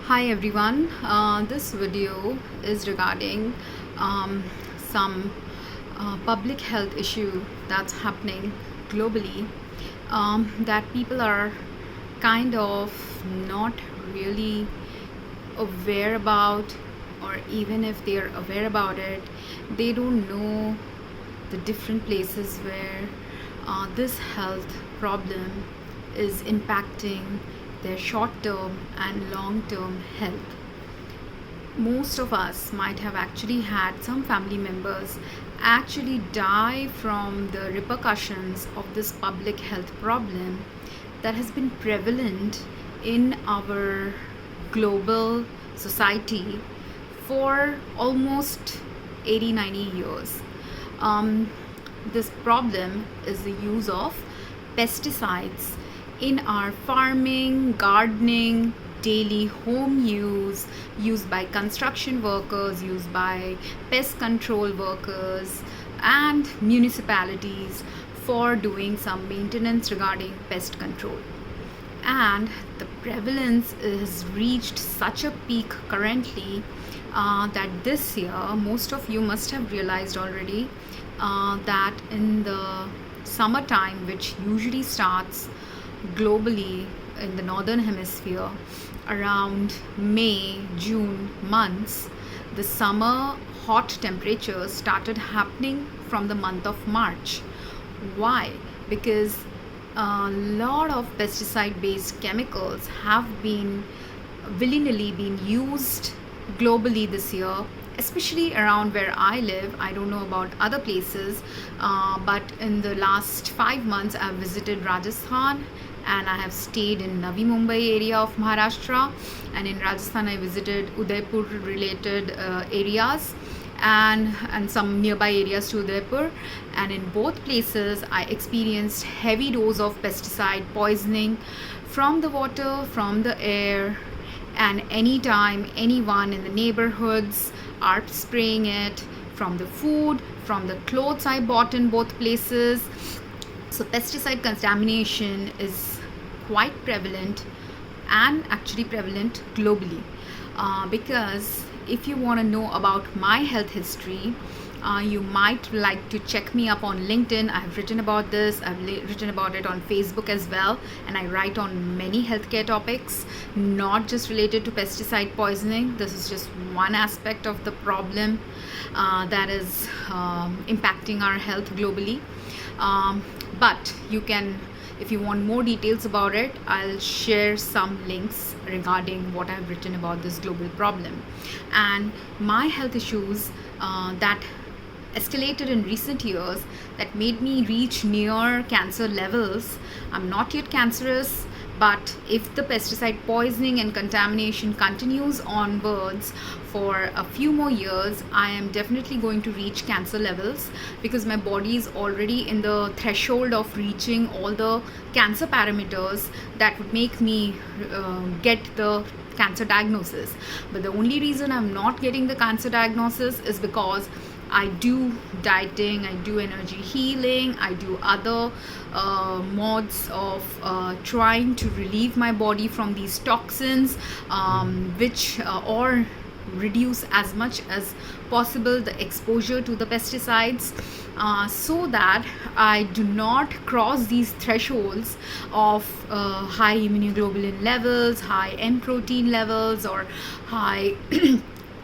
Hi everyone, this video is regarding some public health issue that's happening globally that people are kind of not really aware about, or even if they are aware about it, they don't know the different places where this health problem is impacting their short term and long term health. Most of us might have actually had some family members actually die from the repercussions of this public health problem that has been prevalent in our global society for almost 80-90 years. Um, this problem is the use of pesticides in our farming, gardening, daily home use, used by construction workers, used by pest control workers, and municipalities for doing some maintenance regarding pest control. And the prevalence has reached such a peak currently that this year, most of you must have realized already that in the summertime, which usually starts globally in the northern hemisphere around May, June months, the summer hot temperatures started happening from the month of March. Why? Because a lot of pesticide based chemicals have been willy-nilly been used globally this year, especially around where I live. I don't know about other places, but in the last 5 months I've visited Rajasthan and I have stayed in Navi Mumbai area of Maharashtra, and in Rajasthan I visited Udaipur related areas and some nearby areas to Udaipur, and in both places I experienced heavy dose of pesticide poisoning from the water, from the air, and anytime anyone in the neighborhoods are spraying it, from the food, from the clothes I bought in both places. So pesticide contamination is quite prevalent and actually prevalent globally, because if you want to know about my health history, you might like to check me up on LinkedIn. I've written about this. I've written about it on Facebook as well, and I write on many healthcare topics, not just related to pesticide poisoning. This is just one aspect of the problem that is impacting our health globally. But you can, if you want more details about it, I'll share some links regarding what I've written about this global problem and my health issues that escalated in recent years, that made me reach near cancer levels. I'm not yet cancerous, but if the pesticide poisoning and contamination continues onwards for a few more years, I am definitely going to reach cancer levels, because my body is already in the threshold of reaching all the cancer parameters that would make me get the cancer diagnosis. But the only reason I'm not getting the cancer diagnosis is because I do dieting, I do energy healing, I do other modes of trying to relieve my body from these toxins, which or reduce as much as possible the exposure to the pesticides, so that I do not cross these thresholds of high immunoglobulin levels, high M protein levels, or high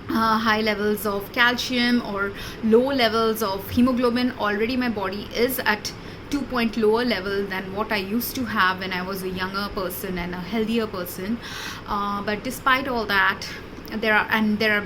high levels of calcium or low levels of hemoglobin. Already my body is at 2 point lower level than what I used to have when I was a younger person and a healthier person. But despite all that, there are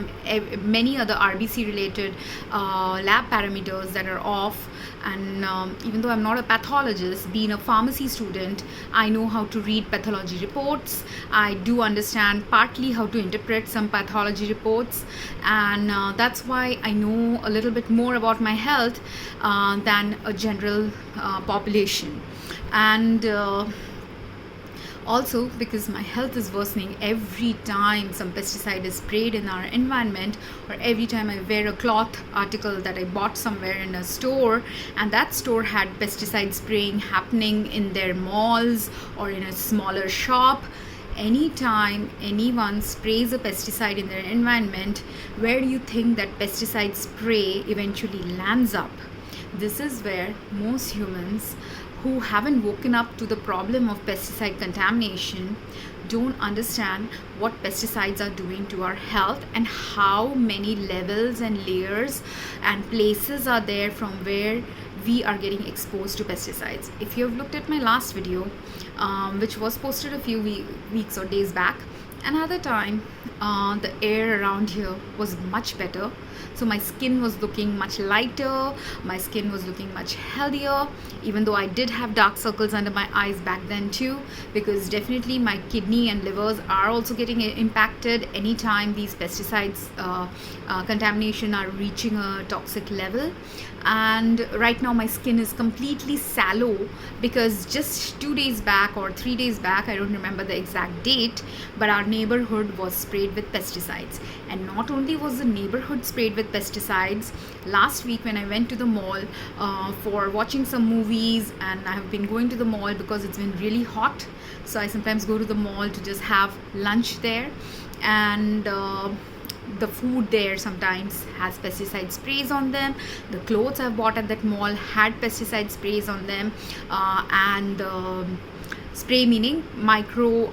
many other RBC related lab parameters that are off. And even though I'm not a pathologist, being a pharmacy student, I know how to read pathology reports. I do understand partly how to interpret some pathology reports, and that's why I know a little bit more about my health than a general population. And also, because my health is worsening every time some pesticide is sprayed in our environment, or every time I wear a cloth article that I bought somewhere in a store, and that store had pesticide spraying happening in their malls or in a smaller shop. anytime anyone sprays a pesticide in their environment, where do you think that pesticide spray eventually lands up? This is where most humans who haven't woken up to the problem of pesticide contamination don't understand what pesticides are doing to our health and how many levels and layers and places are there from where we are getting exposed to pesticides. If you have looked at my last video, which was posted a few weeks or days back, another time the air around here was much better, so my skin was looking much lighter, my skin was looking much healthier, even though I did have dark circles under my eyes back then too, because definitely my kidney and livers are also getting impacted anytime these pesticides contamination are reaching a toxic level. And right now my skin is completely sallow because just 2 days back or 3 days back, I don't remember the exact date, but our neighborhood was sprayed with pesticides. And not only was the neighborhood sprayed with pesticides, last week when I went to the mall for watching some movies, and I have been going to the mall because it's been really hot, so I sometimes go to the mall to just have lunch there, and the food there sometimes has pesticide sprays on them. The clothes I've bought at that mall had pesticide sprays on them, and spray meaning micro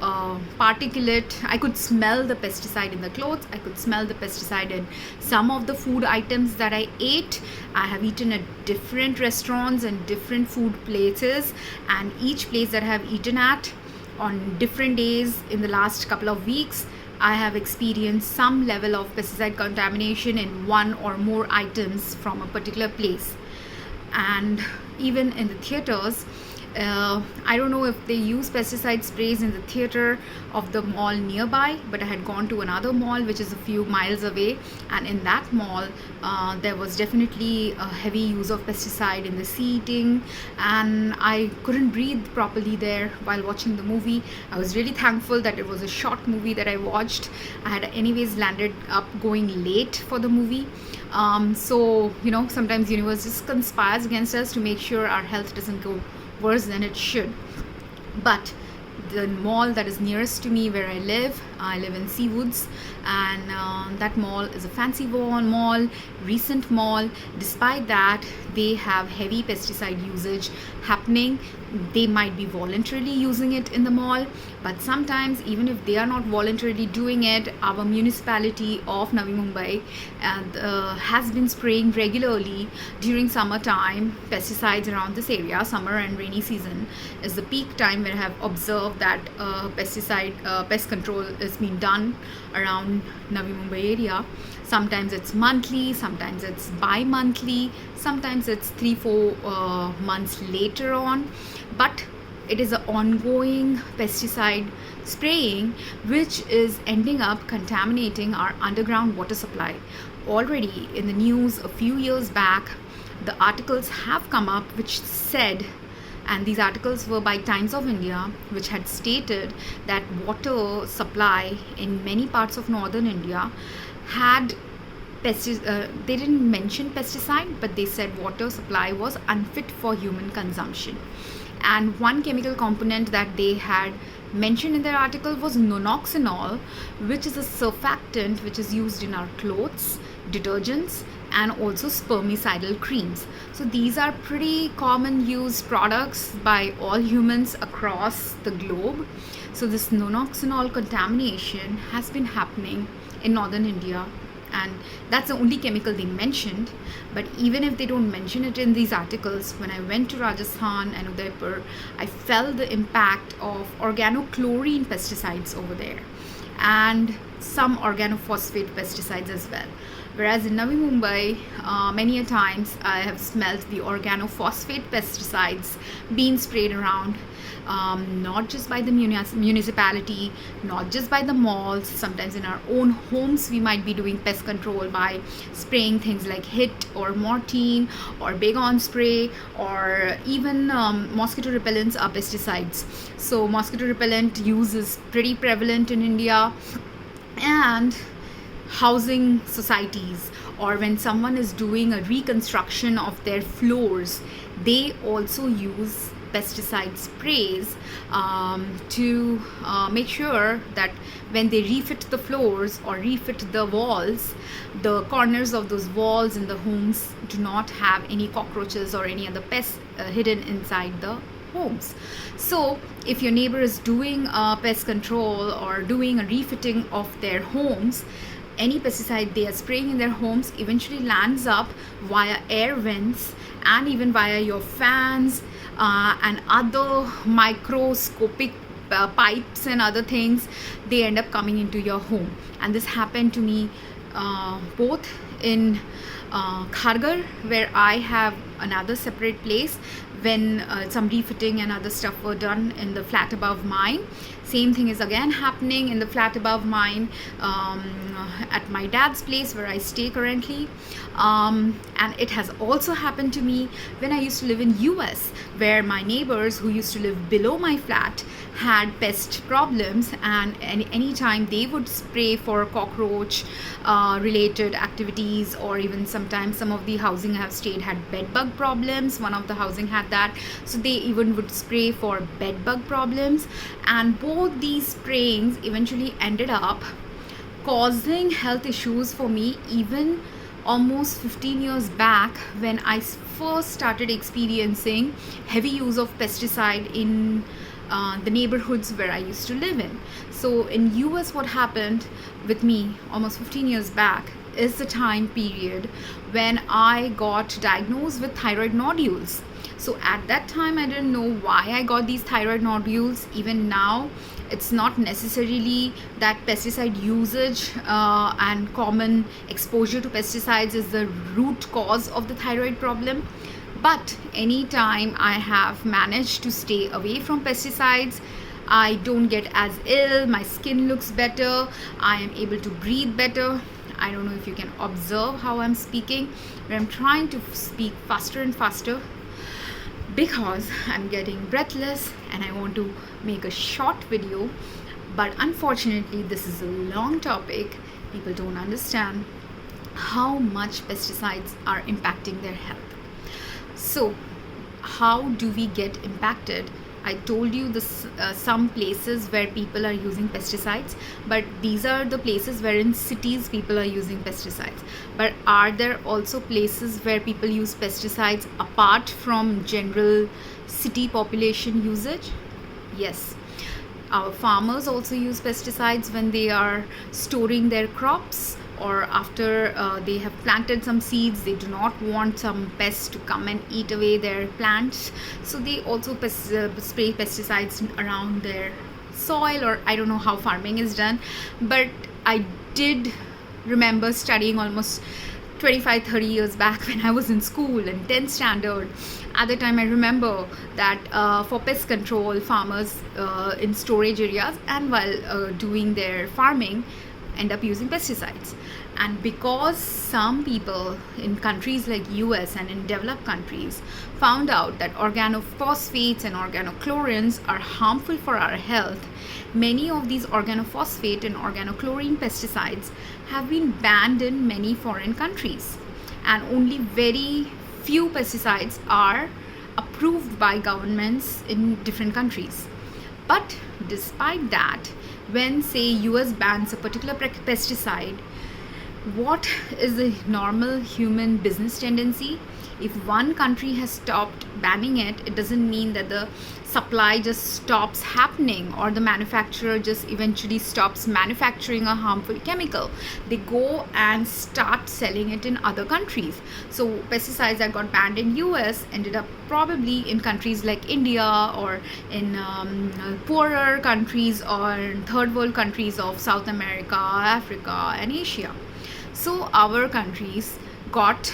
particulate. I could smell the pesticide in the clothes, I could smell the pesticide in some of the food items that I ate. I have eaten at different restaurants and different food places, and each place that I have eaten at on different days in the last couple of weeks, I have experienced some level of pesticide contamination in one or more items from a particular place. And even in the theaters, I don't know if they use pesticide sprays in the theater of the mall nearby, but I had gone to another mall which is a few miles away, and in that mall there was definitely a heavy use of pesticide in the seating, and I couldn't breathe properly there while watching the movie. I was really thankful that it was a short movie that I watched. I had anyways landed up going late for the movie. So sometimes universe just conspires against us to make sure our health doesn't go worse than it should. But the mall that is nearest to me where I live in Seawoods, and that mall is a fancy mall, recent mall. Despite that, they have heavy pesticide usage happening. They might be voluntarily using it in the mall, but sometimes even if they are not voluntarily doing it, our municipality of Navi Mumbai has been spraying regularly during summertime pesticides around this area. Summer and rainy season is the peak time where I have observed that pest control is being done around Navi Mumbai area. Sometimes it's monthly, sometimes it's bi-monthly, sometimes it's 3-4 months later on, but it is an ongoing pesticide spraying which is ending up contaminating our underground water supply. Already in the news a few years back, the articles have come up which said, and these articles were by Times of India, which had stated that water supply in many parts of northern India had they didn't mention pesticide, but they said water supply was unfit for human consumption. And one chemical component that they had mentioned in their article was nonoxynol, which is a surfactant which is used in our clothes, detergents, and also spermicidal creams. So these are pretty common used products by all humans across the globe. So this nonoxynol contamination has been happening in northern India, and that's the only chemical they mentioned. But even if they don't mention it in these articles, when I went to Rajasthan and Udaipur, I felt the impact of organochlorine pesticides over there and some organophosphate pesticides as well. Whereas in Navi Mumbai, many a times I have smelled the organophosphate pesticides being sprayed around, not just by the municipality, not just by the malls. Sometimes in our own homes we might be doing pest control by spraying things like HIT or Mortine or Baygon spray, or even mosquito repellents are pesticides. So mosquito repellent use is pretty prevalent in India. And housing societies, or when someone is doing a reconstruction of their floors, they also use pesticide sprays to make sure that when they refit the floors or refit the walls, the corners of those walls in the homes do not have any cockroaches or any other pests hidden inside the homes. So if your neighbor is doing pest control or doing a refitting of their homes, any pesticide they are spraying in their homes eventually lands up via air vents and even via your fans and other microscopic pipes and other things. They end up coming into your home. And this happened to me both in Kharghar, where I have another separate place, when some refitting and other stuff were done in the flat above mine. Same thing is again happening in the flat above mine at my dad's place where I stay currently. And it has also happened to me when I used to live in US, where my neighbors who used to live below my flat had pest problems, and anytime they would spray for cockroach related activities, or even sometimes some of the housing I have stayed had bed bug problems. One of the housing had that, so they even would spray for bed bug problems, and both these sprayings eventually ended up causing health issues for me, even almost 15 years back, when I first started experiencing heavy use of pesticide in the neighborhoods where I used to live in. So in US, what happened with me almost 15 years back is the time period when I got diagnosed with thyroid nodules. So at that time, I didn't know why I got these thyroid nodules. Even now, it's not necessarily that pesticide usage and common exposure to pesticides is the root cause of the thyroid problem. But anytime I have managed to stay away from pesticides, I don't get as ill, my skin looks better, I am able to breathe better. I don't know if you can observe how I'm speaking, but I'm trying to speak faster and faster because I'm getting breathless and I want to make a short video. But unfortunately, this is a long topic. People don't understand how much pesticides are impacting their health. So how do we get impacted? I told you this, some places where people are using pesticides, but these are the places where in cities people are using pesticides. But are there also places where people use pesticides apart from general city population usage? Yes. Our farmers also use pesticides when they are storing their crops, or after they have planted some seeds, they do not want some pests to come and eat away their plants, so they also spray pesticides around their soil. Or I don't know how farming is done, but I did remember studying almost 25-30 years back when I was in school in 10th standard. At the time, I remember that for pest control, farmers in storage areas and while doing their farming end up using pesticides. And because some people in countries like US and in developed countries found out that organophosphates and organochlorines are harmful for our health, many of these organophosphate and organochlorine pesticides have been banned in many foreign countries, and only very few pesticides are approved by governments in different countries. But despite that, when say US bans a particular pesticide, what is the normal human business tendency? If one country has stopped banning it, it doesn't mean that the supply just stops happening or the manufacturer just eventually stops manufacturing a harmful chemical. They go and start selling it in other countries. So pesticides that got banned in US ended up probably in countries like India, or in poorer countries, or in third world countries of South America, Africa and Asia. So our countries got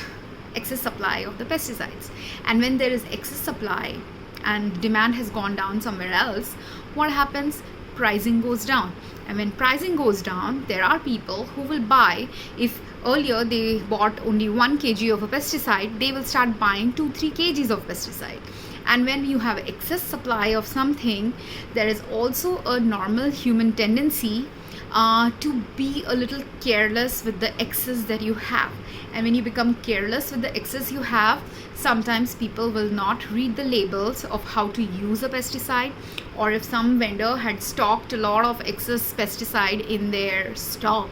excess supply of the pesticides, and when there is excess supply and demand has gone down somewhere else, what happens? Pricing goes down. And when pricing goes down, there are people who will buy. If earlier they bought only 1 kg of a pesticide, they will start buying 2-3 kgs of pesticide. And when you have excess supply of something, there is also a normal human tendency to be a little careless with the excess that you have. And when you become careless with the excess you have, sometimes people will not read the labels of how to use a pesticide, or if some vendor had stocked a lot of excess pesticide in their stock,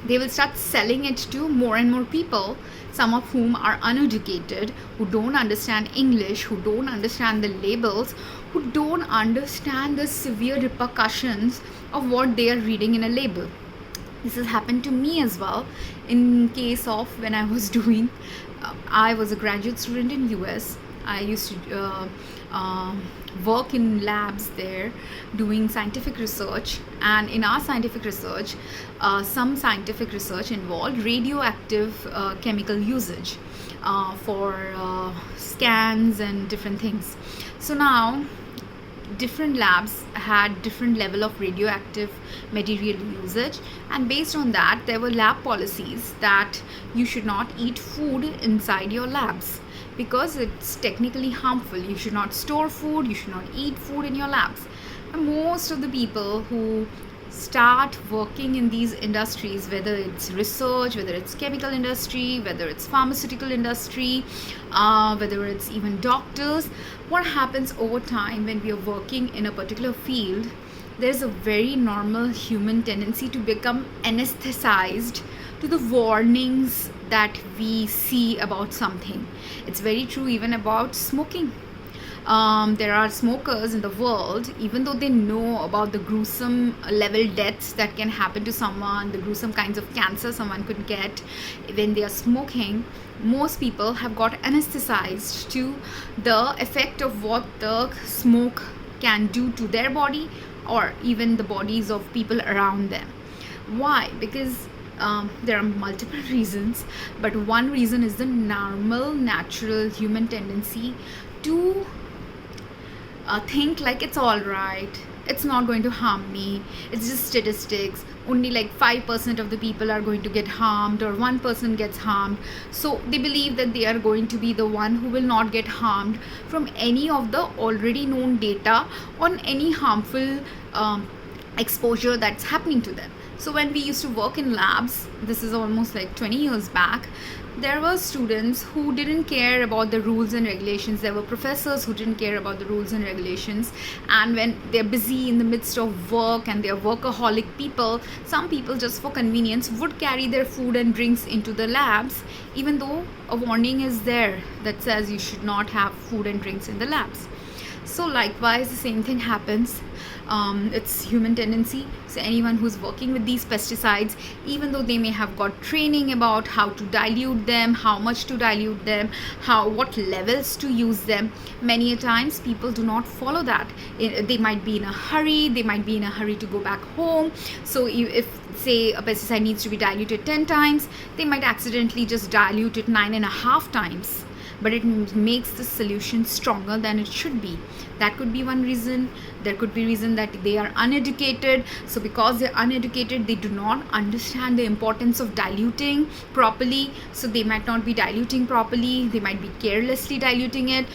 they will start selling it to more and more people, some of whom are uneducated, who don't understand English, who don't understand the labels, who don't understand the severe repercussions of what they are reading in a label. This has happened to me as well. In case of when I was doing, I was a graduate student in US. I used to work in labs there doing scientific research, and in our scientific research, some scientific research involved radioactive chemical usage for scans and different things. So now different labs had different level of radioactive material usage, and based on that there were lab policies that you should not eat food inside your labs because it's technically harmful. You should not store food, you should not eat food in your labs. And most of the people who start working in these industries, whether it's research, whether it's chemical industry, whether it's pharmaceutical industry, whether it's even doctors, what happens over time when we are working in a particular field, there's a very normal human tendency to become anesthetized to the warnings that we see about something. It's very true even about smoking. There are smokers in the world, even though they know about the gruesome level deaths that can happen to someone, the gruesome kinds of cancer someone could get when they are smoking, most people have got anesthetized to the effect of what the smoke can do to their body or even the bodies of people around them. Why? Because there are multiple reasons, but one reason is the normal, natural human tendency to think like it's all right, it's not going to harm me, it's just statistics, only like 5% of the people are going to get harmed or 1% gets harmed. So they believe that they are going to be the one who will not get harmed from any of the already known data on any harmful exposure that's happening to them. So when we used to work in labs, this is almost like 20 years back, there were students who didn't care about the rules and regulations. There were professors who didn't care about the rules and regulations. And when they're busy in the midst of work and they're workaholic people, some people just for convenience would carry their food and drinks into the labs, even though a warning is there that says you should not have food and drinks in the labs. So likewise, the same thing happens. It's human tendency. So anyone who's working with these pesticides, even though they may have got training about how to dilute them, how much to dilute them, what levels to use them, many a times people do not follow that. They might be in a hurry, to go back home. So if say a pesticide needs to be diluted 10 times, they might accidentally just dilute it 9.5 times. But it makes the solution stronger than it should be. That could be one reason. There could be reason that they are uneducated. So because they're uneducated, they do not understand the importance of diluting properly. So they might not be diluting properly. They might be carelessly diluting it.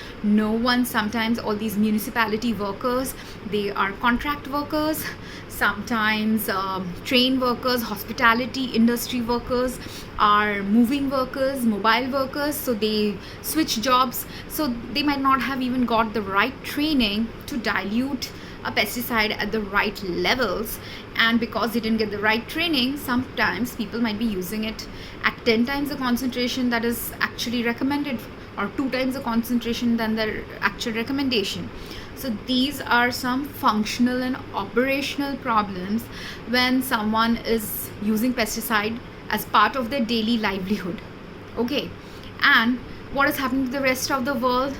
Sometimes all these municipality workers, they are contract workers. Sometimes train workers, hospitality industry workers are moving workers, mobile workers, so they switch jobs. So they might not have even got the right training to dilute a pesticide at the right levels, and because they didn't get the right training, sometimes people might be using it at 10 times the concentration that is actually recommended, or 2 times the concentration than the actual recommendation. So these are some functional and operational problems when someone is using pesticide as part of their daily livelihood. Okay, and what is happening to the rest of the world?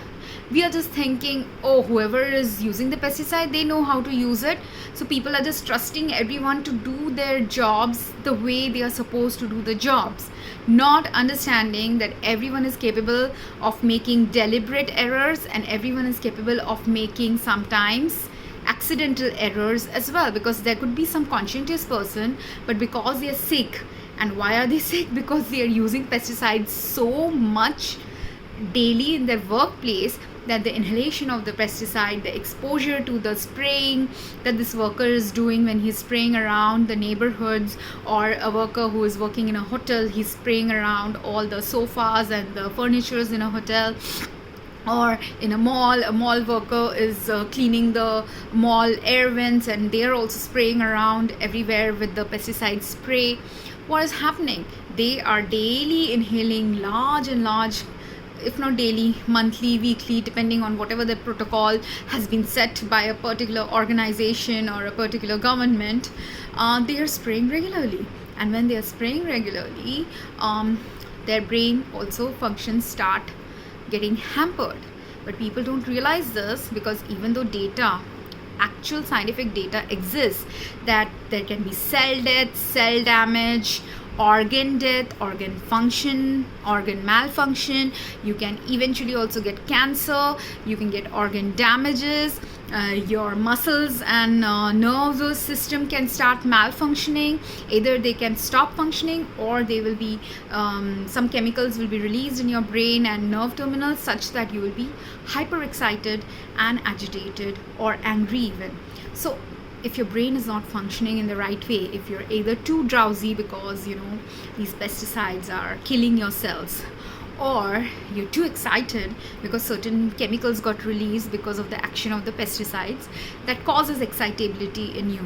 We are just thinking, oh, whoever is using the pesticide, they know how to use it. So people are just trusting everyone to do their jobs the way they are supposed to do the jobs, not understanding that everyone is capable of making deliberate errors and everyone is capable of making sometimes accidental errors as well, because there could be some conscientious person, but because they are sick. And why are they sick? Because they are using pesticides so much daily in their workplace, that the inhalation of the pesticide, the exposure to the spraying that this worker is doing when he's spraying around the neighborhoods, or a worker who is working in a hotel, he's spraying around all the sofas and the furnitures in a hotel, or in a mall worker is cleaning the mall air vents and they're also spraying around everywhere with the pesticide spray. What is happening? They are daily inhaling large and large, if not daily, monthly, weekly, depending on whatever the protocol has been set by a particular organization or a particular government. They are spraying regularly, and when they are spraying regularly, their brain also functions start getting hampered. But people don't realize this, because even though data, actual scientific data exists, that there can be cell death, cell damage, organ death, organ function, organ malfunction. You can eventually also get cancer, you can get organ damages, your muscles and nervous system can start malfunctioning. Either they can stop functioning, or they will be some chemicals will be released in your brain and nerve terminals, such that you will be hyper excited and agitated or angry even. So if your brain is not functioning in the right way, if you're either too drowsy because these pesticides are killing your cells, or you're too excited because certain chemicals got released because of the action of the pesticides, that causes excitability in you,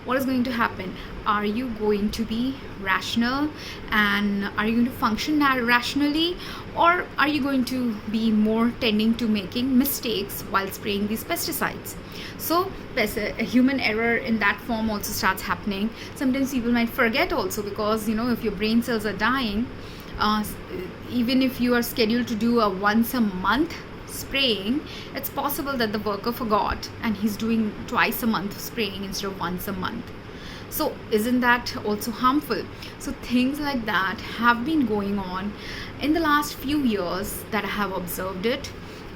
what is going to happen? Are you going to be rational, and are you going to function rationally, or are you going to be more tending to making mistakes while spraying these pesticides? So a human error in that form also starts happening. Sometimes people might forget also, because if your brain cells are dying, even if you are scheduled to do a once a month spraying, it's possible that the worker forgot and he's doing twice a month spraying instead of once a month. So isn't that also harmful? So things like that have been going on in the last few years that I have observed it,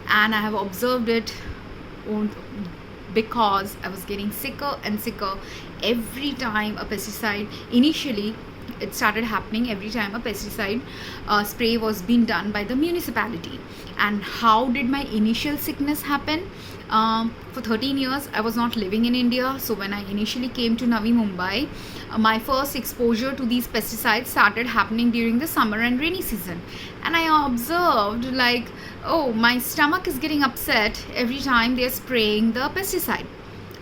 and I have observed it because I was getting sicker and sicker every time a pesticide. Initially it started happening every time a pesticide spray was being done by the municipality. And how did my initial sickness happen? For 13 years I was not living in India, so when I initially came to Navi Mumbai, my first exposure to these pesticides started happening during the summer and rainy season. And I observed, like, oh, my stomach is getting upset every time they're spraying the pesticide.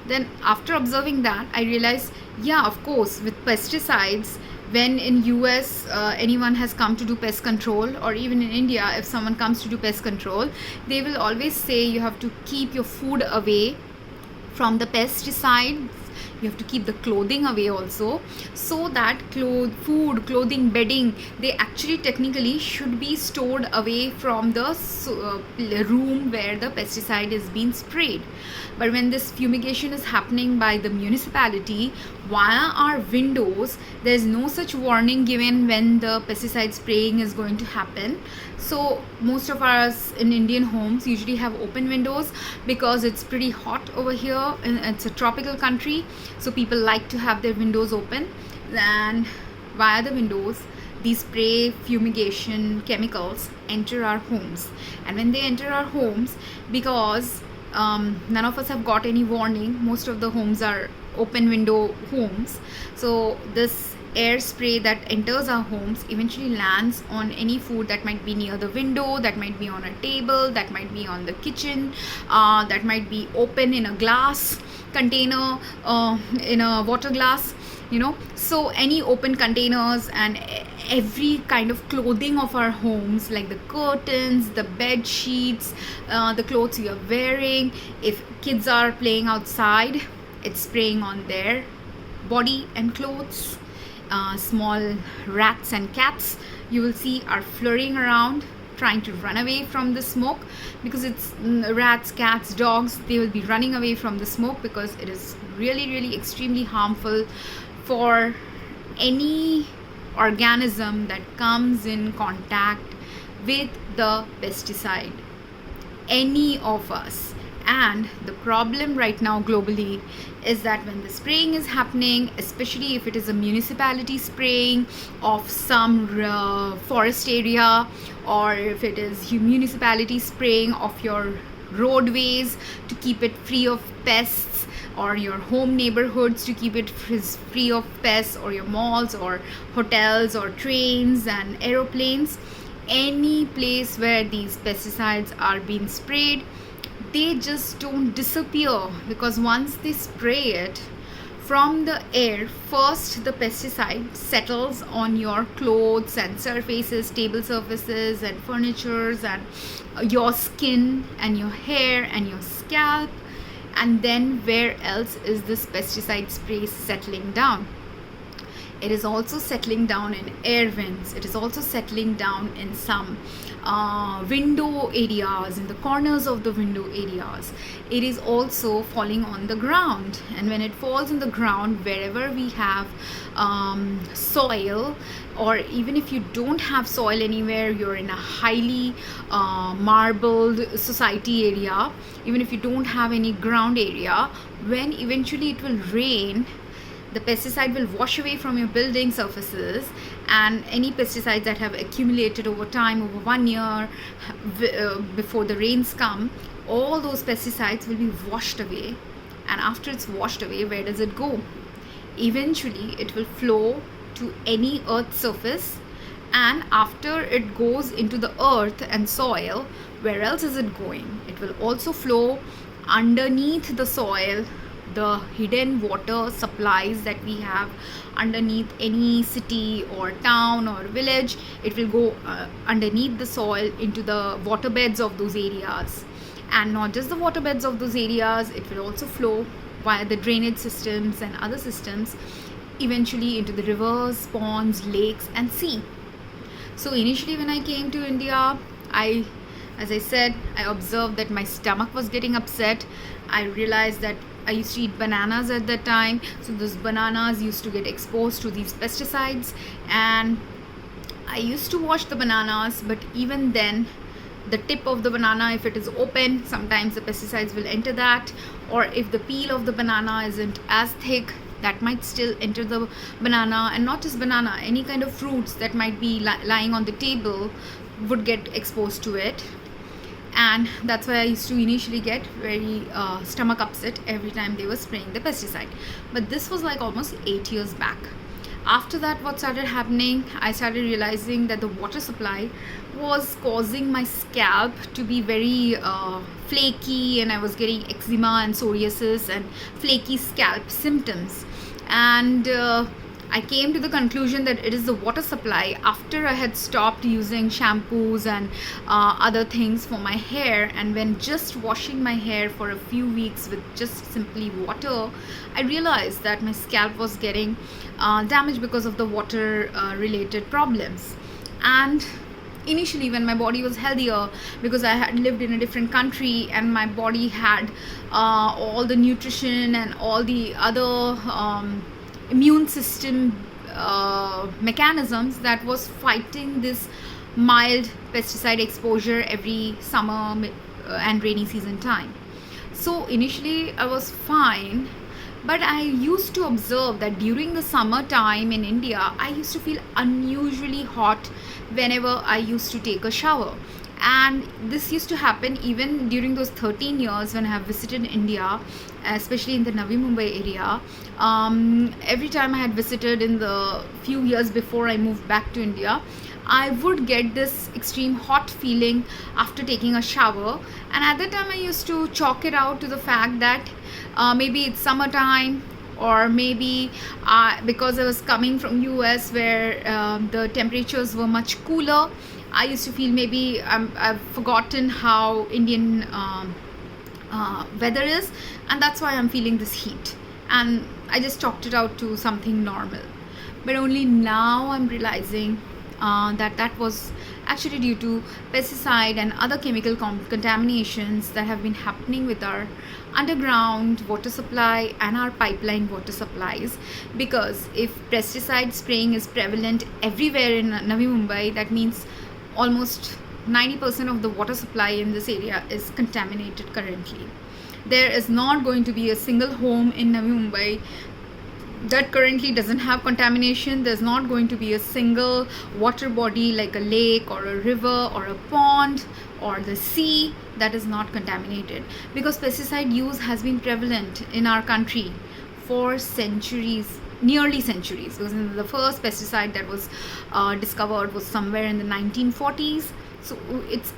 Then after observing that, I realized, yeah, of course, with pesticides, when in US anyone has come to do pest control, or even in India if someone comes to do pest control, they will always say you have to keep your food away from the pesticides. You have to keep the clothing away also, so that food, clothing, bedding, they actually technically should be stored away from the room where the pesticide is being sprayed. But when this fumigation is happening by the municipality via our windows, there is no such warning given when the pesticide spraying is going to happen. So most of us in Indian homes usually have open windows, because it's pretty hot over here and it's a tropical country, so people like to have their windows open. And via the windows, these spray fumigation chemicals enter our homes. And when they enter our homes, because none of us have got any warning, most of the homes are open window homes, so this air spray that enters our homes eventually lands on any food that might be near the window, that might be on a table, that might be on the kitchen, that might be open in a glass container, in a water glass, so any open containers. And every kind of clothing of our homes, like the curtains, the bed sheets, the clothes you are wearing, if kids are playing outside, it's spraying on their body and clothes. Small rats and cats, you will see, are flurrying around trying to run away from the smoke, because it's rats, cats, dogs, they will be running away from the smoke, because it is really, really extremely harmful for any organism that comes in contact with the pesticide. Any of us, And the problem right now globally is that when the spraying is happening, especially if it is a municipality spraying of some forest area, or if it is municipality spraying of your roadways to keep it free of pests, or your home neighborhoods to keep it free of pests, or your malls or hotels or trains and aeroplanes, any place where these pesticides are being sprayed, they just don't disappear, because once they spray it from the air, first the pesticide settles on your clothes and surfaces, table surfaces and furnitures, and your skin and your hair and your scalp, and then where else is this pesticide spray settling down? It is also settling down in air vents. It is also settling down in some window areas, in the corners of the window areas. It is also falling on the ground, and when it falls on the ground, wherever we have soil, or even if you don't have soil anywhere, you're in a highly marbled society area, even if you don't have any ground area, when eventually it will rain, the pesticide will wash away from your building surfaces, and any pesticides that have accumulated over time, over 1 year, before the rains come, all those pesticides will be washed away. And after it's washed away, where does it go? Eventually it will flow to any earth surface, and after it goes into the earth and soil, where else is it going? It will also flow underneath the soil, the hidden water supplies that we have underneath any city or town or village. It will go underneath the soil into the waterbeds of those areas, and not just the waterbeds of those areas, it will also flow via the drainage systems and other systems, eventually into the rivers, ponds, lakes and sea. So initially when I came to India, as I said, I observed that my stomach was getting upset. I realized that I used to eat bananas at that time, so those bananas used to get exposed to these pesticides, and I used to wash the bananas, but even then the tip of the banana, if it is open, sometimes the pesticides will enter that, or if the peel of the banana isn't as thick, that might still enter the banana. And not just banana, any kind of fruits that might be lying on the table would get exposed to it. And that's why I used to initially get very stomach upset every time they were spraying the pesticide. But this was like almost 8 years back. After that, what started happening, I started realizing that the water supply was causing my scalp to be very flaky, and I was getting eczema and psoriasis and flaky scalp symptoms. And I came to the conclusion that it is the water supply after I had stopped using shampoos and other things for my hair, and when just washing my hair for a few weeks with just simply water, I realized that my scalp was getting damaged because of the water related problems. And initially when my body was healthier, because I had lived in a different country and my body had all the nutrition and all the other immune system mechanisms that was fighting this mild pesticide exposure every summer and rainy season time. So initially I was fine, but I used to observe that during the summer time in India, I used to feel unusually hot whenever I used to take a shower. And this used to happen even during those 13 years when I have visited India, especially in the Navi Mumbai area. Every time I had visited in the few years before I moved back to India, I would get this extreme hot feeling after taking a shower. And at that time I used to chalk it out to the fact that maybe it's summertime, or maybe because I was coming from US where the temperatures were much cooler, I used to feel maybe I've forgotten how Indian weather is, and that's why I'm feeling this heat. And I just chalked it out to something normal. But only now I'm realizing that was actually due to pesticide and other chemical contaminations that have been happening with our underground water supply and our pipeline water supplies. Because if pesticide spraying is prevalent everywhere in Navi Mumbai, that means almost 90% of the water supply in this area is contaminated currently. There is not going to be a single home in Navi Mumbai that currently doesn't have contamination. There's not going to be a single water body like a lake or a river or a pond or the sea that is not contaminated, because pesticide use has been prevalent in our country for centuries, nearly centuries. Because the first pesticide that was discovered was somewhere in the 1940s. So it's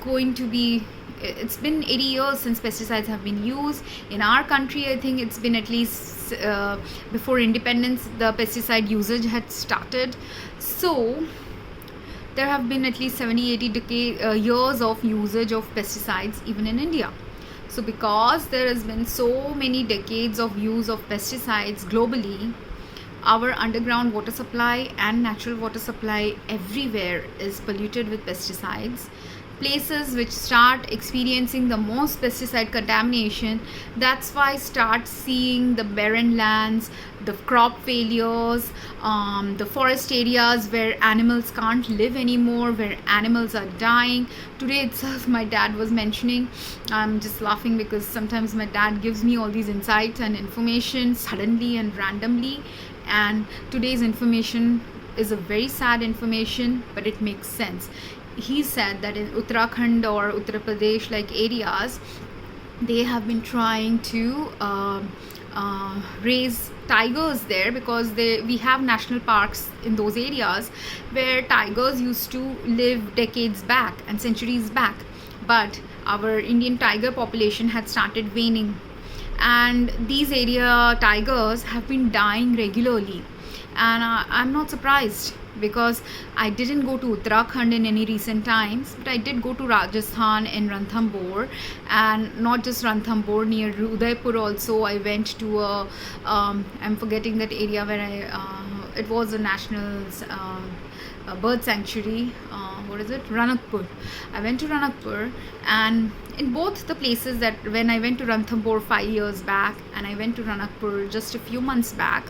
been 80 years since pesticides have been used in our country. I think it's been at least before independence the pesticide usage had started. So there have been at least 70-80 years of usage of pesticides even in India. So because there has been so many decades of use of pesticides globally, our underground water supply and natural water supply everywhere is polluted with pesticides. Places which start experiencing the most pesticide contamination, that's why start seeing the barren lands, the crop failures, the forest areas where animals can't live anymore, where animals are dying. Today itself my dad was mentioning, I'm just laughing because sometimes my dad gives me all these insights and information suddenly and randomly, and today's information is a very sad information, but it makes sense. He said that in Uttarakhand or Uttar Pradesh like areas, they have been trying to raise tigers there, because we have national parks in those areas where tigers used to live decades back and centuries back, but our Indian tiger population had started waning, and these area tigers have been dying regularly. And I'm not surprised, because I didn't go to Uttarakhand in any recent times, but I did go to Rajasthan in Ranthambore, and not just Ranthambore, near Udaipur also. I went to I'm forgetting that area where it was a national bird sanctuary. What is it? Ranakpur. I went to Ranakpur, and in both the places, that when I went to Ranthambore 5 years back and I went to Ranakpur just a few months back,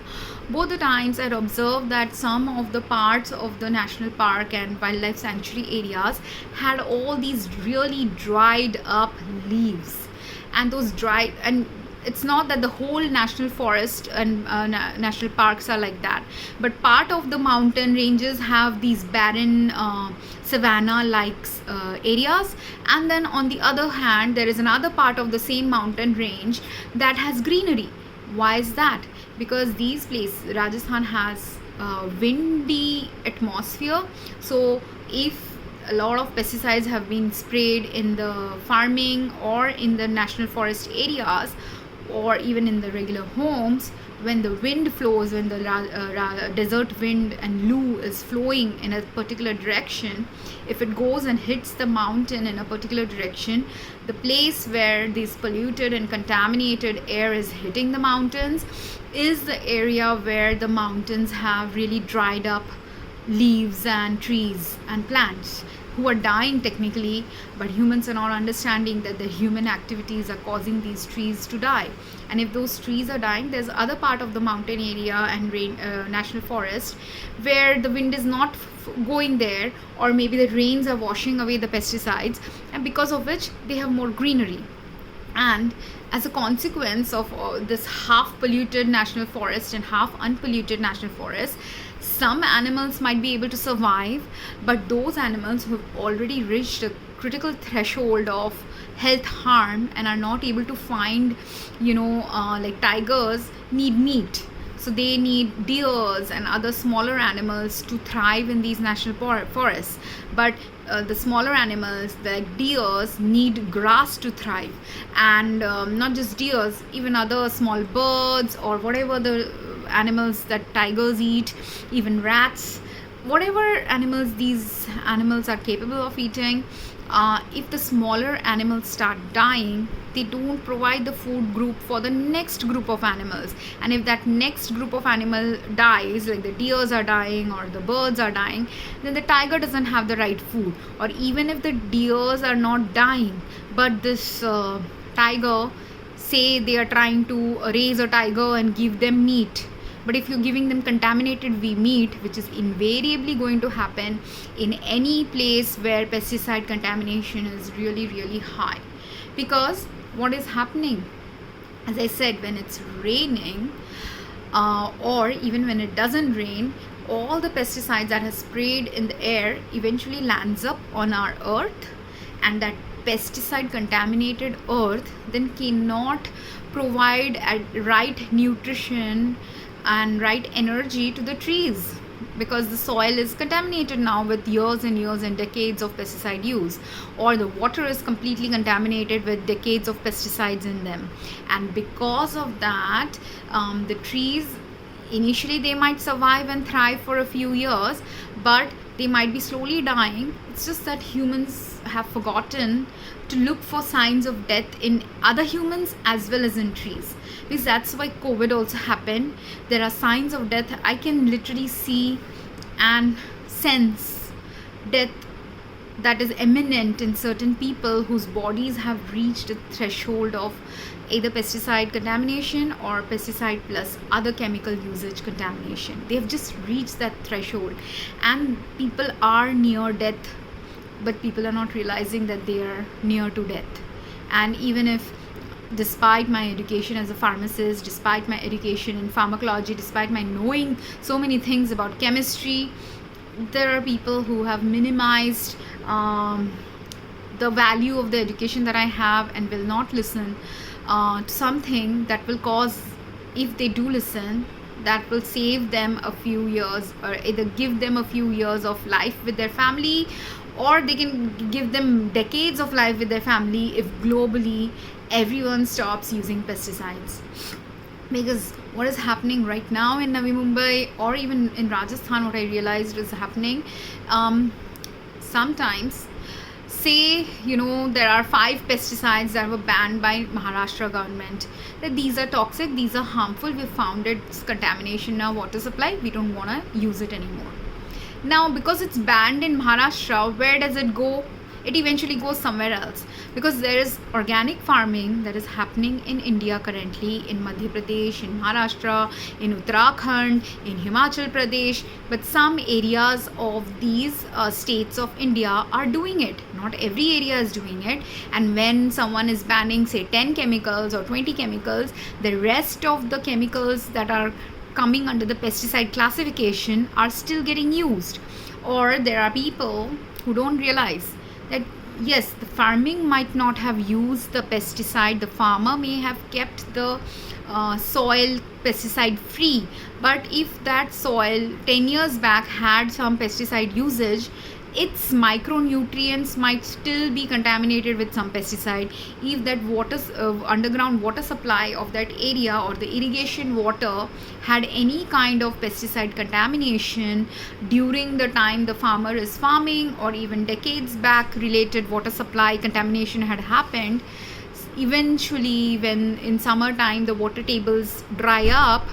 both the times I'd observed that some of the parts of the national park and wildlife sanctuary areas had all these really dried up leaves, and those dried, and it's not that the whole national forest and national parks are like that, but part of the mountain ranges have these barren savanna like areas, and then on the other hand there is another part of the same mountain range that has greenery. Why is that? Because these places, Rajasthan has windy atmosphere, so if a lot of pesticides have been sprayed in the farming or in the national forest areas, or even in the regular homes, when the wind flows, when the desert wind and loo is flowing in a particular direction, if it goes and hits the mountain in a particular direction, the place where this polluted and contaminated air is hitting the mountains is the area where the mountains have really dried up leaves and trees and plants who are dying technically, but humans are not understanding that the human activities are causing these trees to die. And if those trees are dying, there's other part of the mountain area and national forest where the wind is not going there, or maybe the rains are washing away the pesticides, and because of which they have more greenery. And as a consequence of this half polluted national forest and half unpolluted national forest, some animals might be able to survive, but those animals who have already reached a critical threshold of health harm and are not able to find, like tigers need meat. So they need deers and other smaller animals to thrive in these national forests. But the smaller animals like deers need grass to thrive, and not just deers, even other small birds or whatever the animals that tigers eat, even rats, whatever animals these animals are capable of eating. If the smaller animals start dying, they don't provide the food group for the next group of animals, and if that next group of animal dies, like the deers are dying or the birds are dying, then the tiger doesn't have the right food. Or even if the deers are not dying, but this tiger, say they are trying to raise a tiger and give them meat, but if you're giving them contaminated meat, which is invariably going to happen in any place where pesticide contamination is really, really high, because what is happening? As I said, when it's raining, or even when it doesn't rain, all the pesticides that are sprayed in the air eventually lands up on our earth, and that pesticide contaminated earth then cannot provide right nutrition and right energy to the trees, because the soil is contaminated now with years and years and decades of pesticide use, or the water is completely contaminated with decades of pesticides in them. And because of that, the trees, initially they might survive and thrive for a few years, but they might be slowly dying. It's just that humans have forgotten to look for signs of death in other humans as well as in trees, because that's why COVID also happened. There are signs of death. I can literally see and sense death that is imminent in certain people whose bodies have reached a threshold of either pesticide contamination or pesticide plus other chemical usage contamination. They have just reached that threshold, and people are near death, but people are not realizing that they are near to death. And even if, despite my education as a pharmacist, despite my education in pharmacology, despite my knowing so many things about chemistry, there are people who have minimized the value of the education that I have and will not listen to something that will cause, if they do listen, that will save them a few years, or either give them a few years of life with their family, or they can give them decades of life with their family if globally everyone stops using pesticides. Because what is happening right now in Navi Mumbai or even in Rajasthan, what I realized is happening, sometimes, say, there are 5 pesticides that were banned by Maharashtra government, that these are toxic, these are harmful, we found it's contamination in our water supply, we don't want to use it anymore. Now, because it's banned in Maharashtra, where does it go? It eventually goes somewhere else, because there is organic farming that is happening in India currently, in Madhya Pradesh, in Maharashtra, in Uttarakhand, in Himachal Pradesh, but some areas of these states of India are doing it. Not every area is doing it. And when someone is banning, say, 10 chemicals or 20 chemicals, the rest of the chemicals that are coming under the pesticide classification are still getting used. Or there are people who don't realize that yes, the farming might not have used the pesticide, the farmer may have kept the soil pesticide free, but if that soil 10 years back had some pesticide usage, its micronutrients might still be contaminated with some pesticide. If that underground water supply of that area or the irrigation water had any kind of pesticide contamination during the time the farmer is farming, or even decades back related water supply contamination had happened, eventually when in summertime the water tables dry up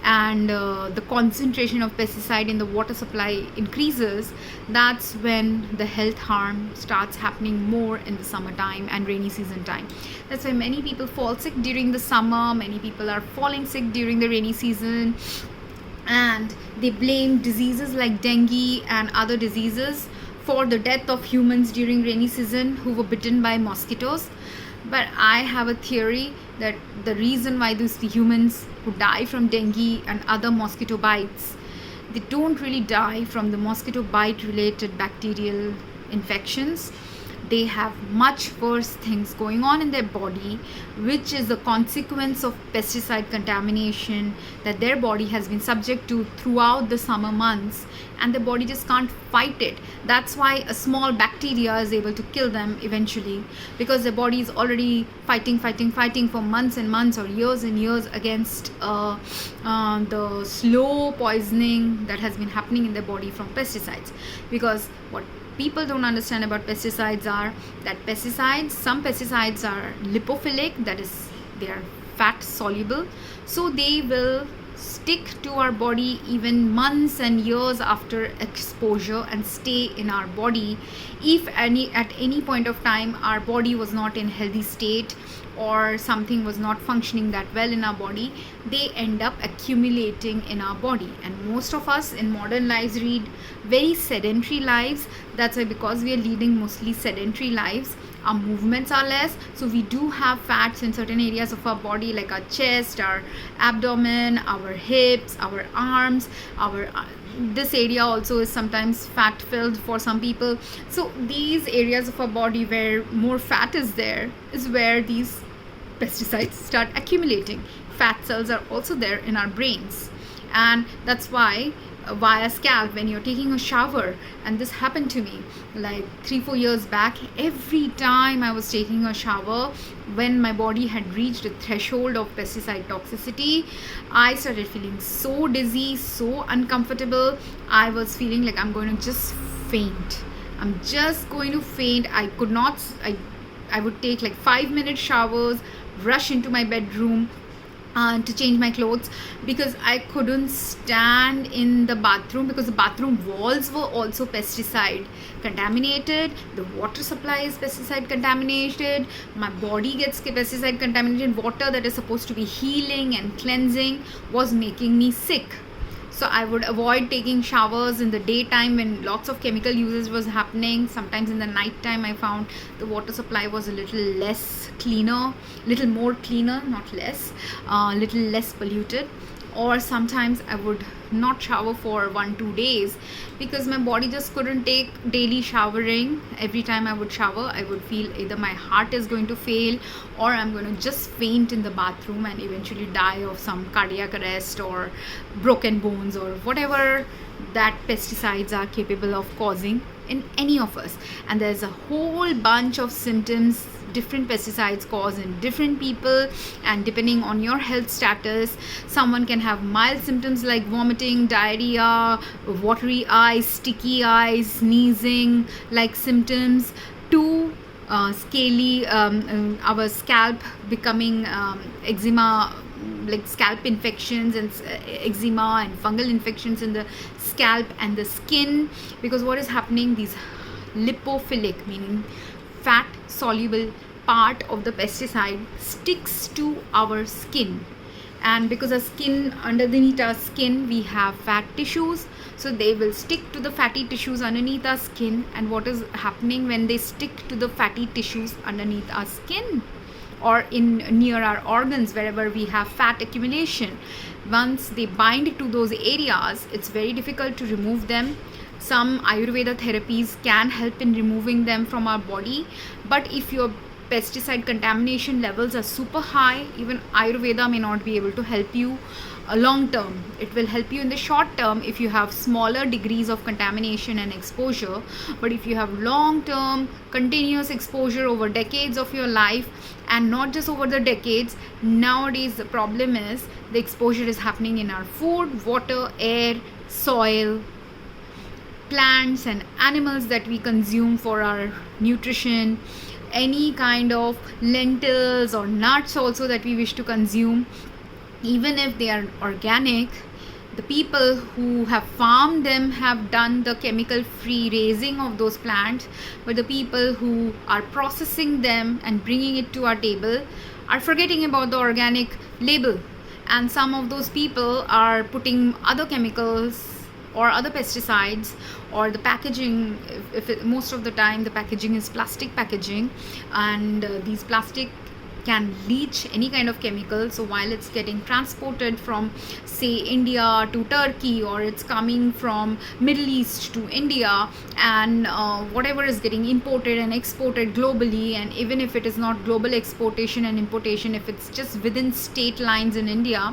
and the concentration of pesticide in the water supply increases, that's when the health harm starts happening more in the summertime and rainy season time. That's why many people fall sick during the summer, many people are falling sick during the rainy season, and they blame diseases like dengue and other diseases for the death of humans during rainy season who were bitten by mosquitoes. But I have a theory that the reason why these humans who die from dengue and other mosquito bites, they don't really die from the mosquito bite related bacterial infections. They have much worse things going on in their body, which is a consequence of pesticide contamination that their body has been subject to throughout the summer months, and the body just can't fight it. That's why a small bacteria is able to kill them eventually, because the body is already fighting for months and months or years and years against the slow poisoning that has been happening in their body from pesticides. Because what people don't understand about pesticides are that some pesticides are lipophilic, that is, they are fat soluble, so they will stick to our body even months and years after exposure and stay in our body. If at any point of time our body was not in healthy state, or something was not functioning that well in our body, they end up accumulating in our body. And most of us in modern lives lead very sedentary lives. That's why, because we are leading mostly sedentary lives, our movements are less, so we do have fats in certain areas of our body, like our chest, our abdomen, our hips, our arms, our this area also is sometimes fat filled for some people. So these areas of our body where more fat is there is where these pesticides start accumulating. Fat cells are also there in our brains, and that's why via scalp, when you're taking a shower, and this happened to me like 3-4 years back, every time I was taking a shower, when my body had reached a threshold of pesticide toxicity, I started feeling so dizzy, so uncomfortable. I was feeling like I'm going to just faint. I'm just going to faint. I could not, I would take like 5-minute showers, rush into my bedroom to change my clothes, because I couldn't stand in the bathroom, because the bathroom walls were also pesticide contaminated, the water supply is pesticide contaminated, my body gets pesticide contaminated. Water that is supposed to be healing and cleansing was making me sick. So I would avoid taking showers in the daytime when lots of chemical usage was happening. Sometimes in the night time I found the water supply was a little less cleaner, little more cleaner, not less, little less polluted. Or sometimes I would not shower for 1-2 days because my body just couldn't take daily showering. Every time I would shower, I would feel either my heart is going to fail or I'm going to just faint in the bathroom and eventually die of some cardiac arrest or broken bones or whatever that pesticides are capable of causing in any of us. And there's a whole bunch of symptoms different pesticides cause in different people, and depending on your health status, someone can have mild symptoms like vomiting, diarrhea, watery eyes, sticky eyes, sneezing like symptoms, to scaly, our scalp becoming eczema, like scalp infections and eczema and fungal infections in the scalp and the skin. Because what is happening, these lipophilic, meaning fat soluble part of the pesticide, sticks to our skin, and because our skin, underneath our skin we have fat tissues, so they will stick to the fatty tissues underneath our skin. And what is happening when they stick to the fatty tissues underneath our skin or in near our organs, wherever we have fat accumulation, once they bind to those areas, it's very difficult to remove them. Some Ayurveda therapies can help in removing them from our body, but if your pesticide contamination levels are super high, even Ayurveda may not be able to help you long term. It will help you in the short term if you have smaller degrees of contamination and exposure, but if you have long term continuous exposure over decades of your life, and not just over the decades, nowadays the problem is the exposure is happening in our food, water, air, soil, plants and animals that we consume for our nutrition, any kind of lentils or nuts also that we wish to consume. Even if they are organic, the people who have farmed them have done the chemical free raising of those plants, but the people who are processing them and bringing it to our table are forgetting about the organic label, and some of those people are putting other chemicals or other pesticides, or the packaging, most of the time the packaging is plastic packaging, and these plastic can leach any kind of chemical. So while it's getting transported from say India to Turkey, or it's coming from Middle East to India, and whatever is getting imported and exported globally, and even if it is not global exportation and importation, if it's just within state lines in India,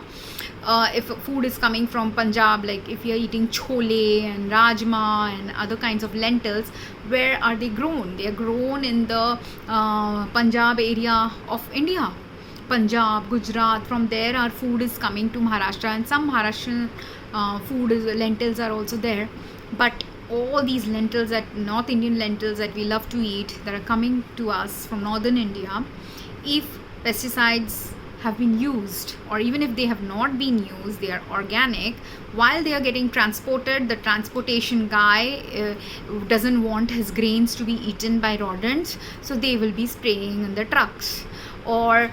if food is coming from Punjab, like if you're eating chole and rajma and other kinds of lentils, where are they grown? They are grown in the Punjab area of India, Punjab, Gujarat. From there our food is coming to Maharashtra, and some Maharashtrian food is, lentils are also there. But all these lentils, that North Indian lentils that we love to eat, that are coming to us from northern India, if pesticides have been used, or even if they have not been used, they are organic, while they are getting transported, the transportation guy doesn't want his grains to be eaten by rodents, so they will be spraying in the trucks. or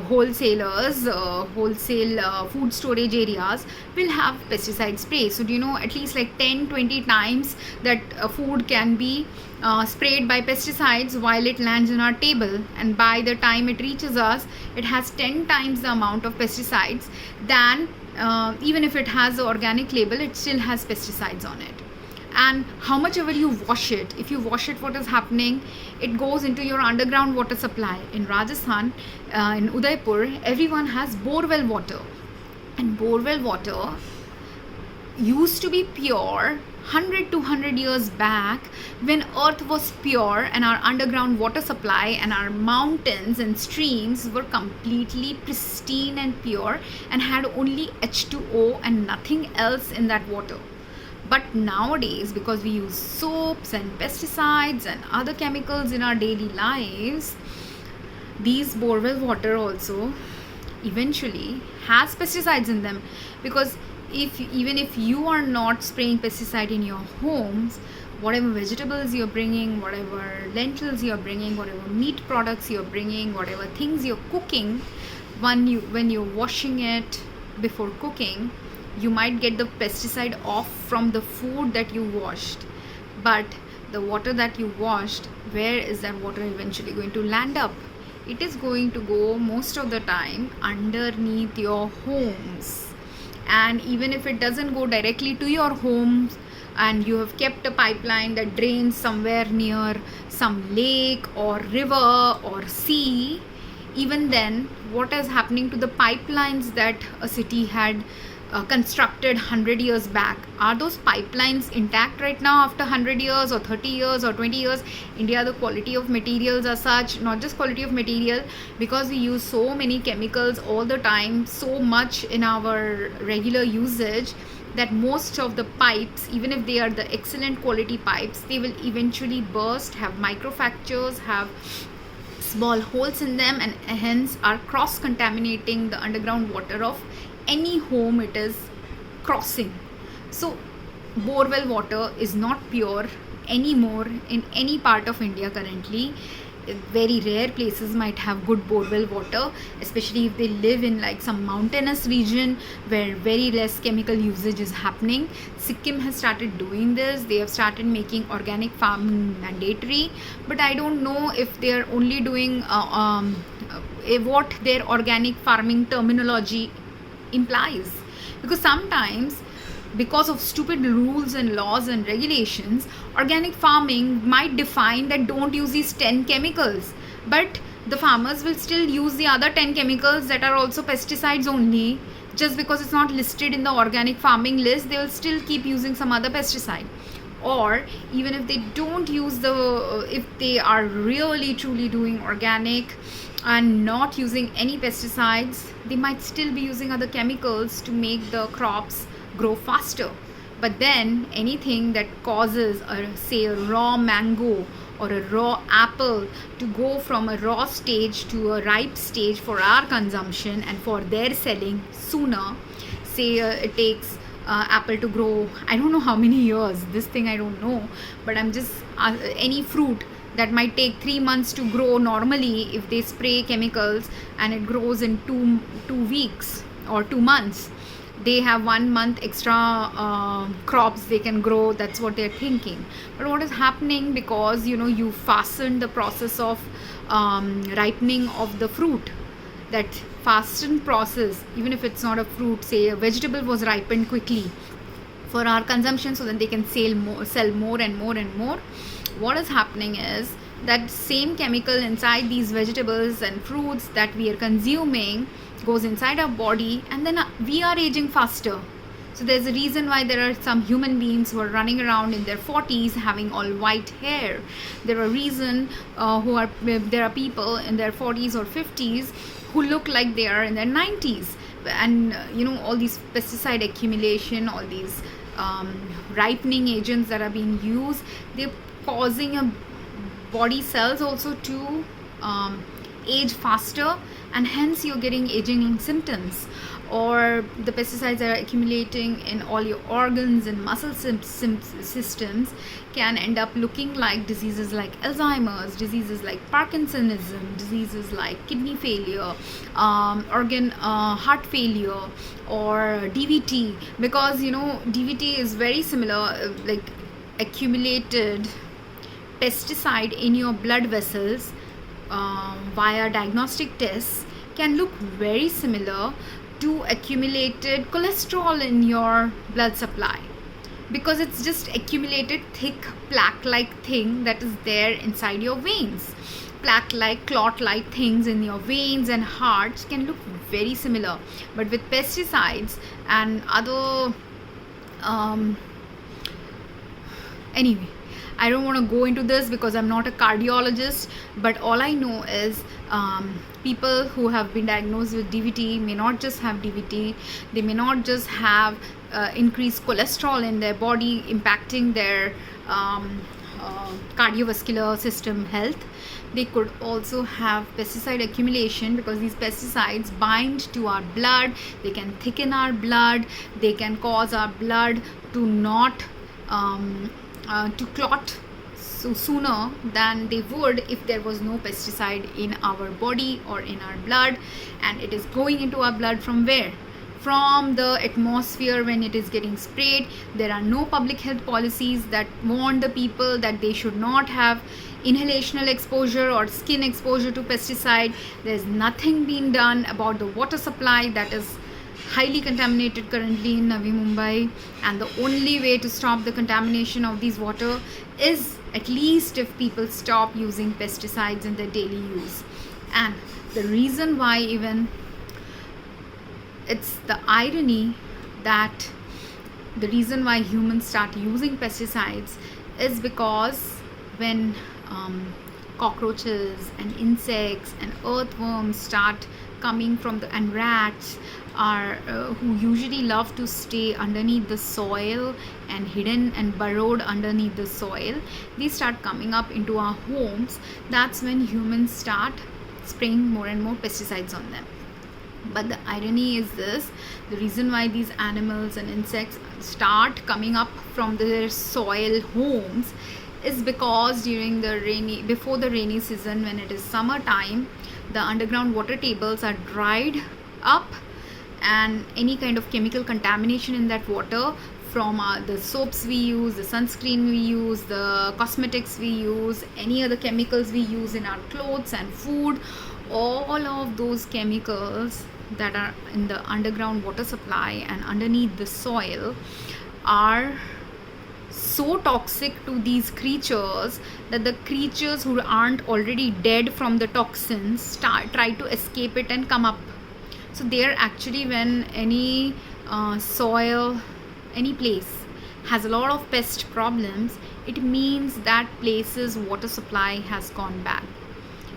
wholesalers, wholesale food storage areas will have pesticide spray. So do you know, at least like 10-20 times that food can be sprayed by pesticides while it lands on our table, and by the time it reaches us, it has 10 times the amount of pesticides than even if it has the organic label, it still has pesticides on it. And how much ever you wash it, if you wash it, what is happening, it goes into your underground water supply. In Rajasthan, in Udaipur, everyone has borewell water, and borewell water used to be pure 100-200 years back, when earth was pure and our underground water supply and our mountains and streams were completely pristine and pure and had only H2O and nothing else in that water. But nowadays, because we use soaps and pesticides and other chemicals in our daily lives, these borewell water also eventually has pesticides in them. Because even if you are not spraying pesticide in your homes, whatever vegetables you're bringing, whatever lentils you're bringing, whatever meat products you're bringing, whatever things you're cooking, when you're washing it before cooking, you might get the pesticide off from the food that you washed. But the water that you washed, where is that water eventually going to land up? It is going to go most of the time underneath your homes. And even if it doesn't go directly to your homes, and you have kept a pipeline that drains somewhere near some lake or river or sea, even then, what is happening to the pipelines that a city had constructed 100 years back? Are those pipelines intact right now after 100 years or 30 years or 20 years? India, the quality of materials are such, not just quality of material, because we use so many chemicals all the time, so much in our regular usage, that most of the pipes, even if they are the excellent quality pipes, they will eventually burst, have microfractures, have small holes in them, and hence are cross contaminating the underground water of any home it is crossing. So borewell water is not pure anymore in any part of India currently. Very rare places might have good borewell water, especially if they live in like some mountainous region where very less chemical usage is happening. Sikkim has started doing this. They have started making organic farming mandatory, but I don't know if they are only doing what their organic farming terminology implies. Because sometimes, because of stupid rules and laws and regulations, organic farming might define that don't use these 10 chemicals, but the farmers will still use the other 10 chemicals that are also pesticides only. Just because it's not listed in the organic farming list, they will still keep using some other pesticide. Or even if they don't use if they are really truly doing organic and not using any pesticides, they might still be using other chemicals to make the crops grow faster. But then anything that causes say a raw mango or a raw apple to go from a raw stage to a ripe stage for our consumption and for their selling sooner, say it takes apple to grow, I don't know how many years, this thing I don't know, but I'm just any fruit that might take 3 months to grow normally, if they spray chemicals and it grows in 2 weeks or 2 months, they have 1 month extra crops they can grow. That's what they're thinking. But what is happening, because you fasten the process of ripening of the fruit, that fastened process, even if it's not a fruit, say a vegetable was ripened quickly for our consumption so that they can sell more and more and more. What is happening is that same chemical inside these vegetables and fruits that we are consuming goes inside our body, and then we are aging faster. So there's a reason why there are some human beings who are running around in their 40s having all white hair. There are people in their 40s or 50s who look like they are in their 90s. And all these pesticide accumulation, all these ripening agents that are being used, they're causing a body cells also to age faster, and hence you're getting aging symptoms. or the pesticides are accumulating in all your organs and muscle systems, can end up looking like diseases like Alzheimer's, diseases like Parkinsonism, diseases like kidney failure, heart failure, or DVT. Because DVT is very similar, like accumulated pesticide in your blood vessels via diagnostic tests can look very similar to accumulated cholesterol in your blood supply, because it's just accumulated thick plaque like thing that is there inside your veins. Plaque like, clot like things in your veins and hearts can look very similar. But with pesticides and other anyway, I don't want to go into this because I'm not a cardiologist, but all I know is people who have been diagnosed with DVT may not just have DVT, they may not just have increased cholesterol in their body impacting their cardiovascular system health. They could also have pesticide accumulation, because these pesticides bind to our blood, they can thicken our blood, they can cause our blood to not to clot so sooner than they would if there was no pesticide in our body or in our blood. And it is going into our blood from where? From the atmosphere when it is getting sprayed. There are no public health policies that warn the people that they should not have inhalational exposure or skin exposure to pesticide. There's nothing being done about the water supply that is highly contaminated currently in Navi Mumbai, and the only way to stop the contamination of these water is at least if people stop using pesticides in their daily use. And the reason why, even it's the irony that the reason why humans start using pesticides is because when cockroaches and insects and earthworms start coming from the, and rats are who usually love to stay underneath the soil and hidden and burrowed underneath the soil, they start coming up into our homes. That's when humans start spraying more and more pesticides on them. But the irony is this: the reason why these animals and insects start coming up from their soil homes is because before the rainy season, when it is summertime, the underground water tables are dried up, and any kind of chemical contamination in that water from the soaps we use, the sunscreen we use, the cosmetics we use, any other chemicals we use in our clothes and food, all of those chemicals that are in the underground water supply and underneath the soil are so toxic to these creatures that the creatures who aren't already dead from the toxins try to escape it and come up. So there actually, when any soil, any place has a lot of pest problems, it means that place's water supply has gone bad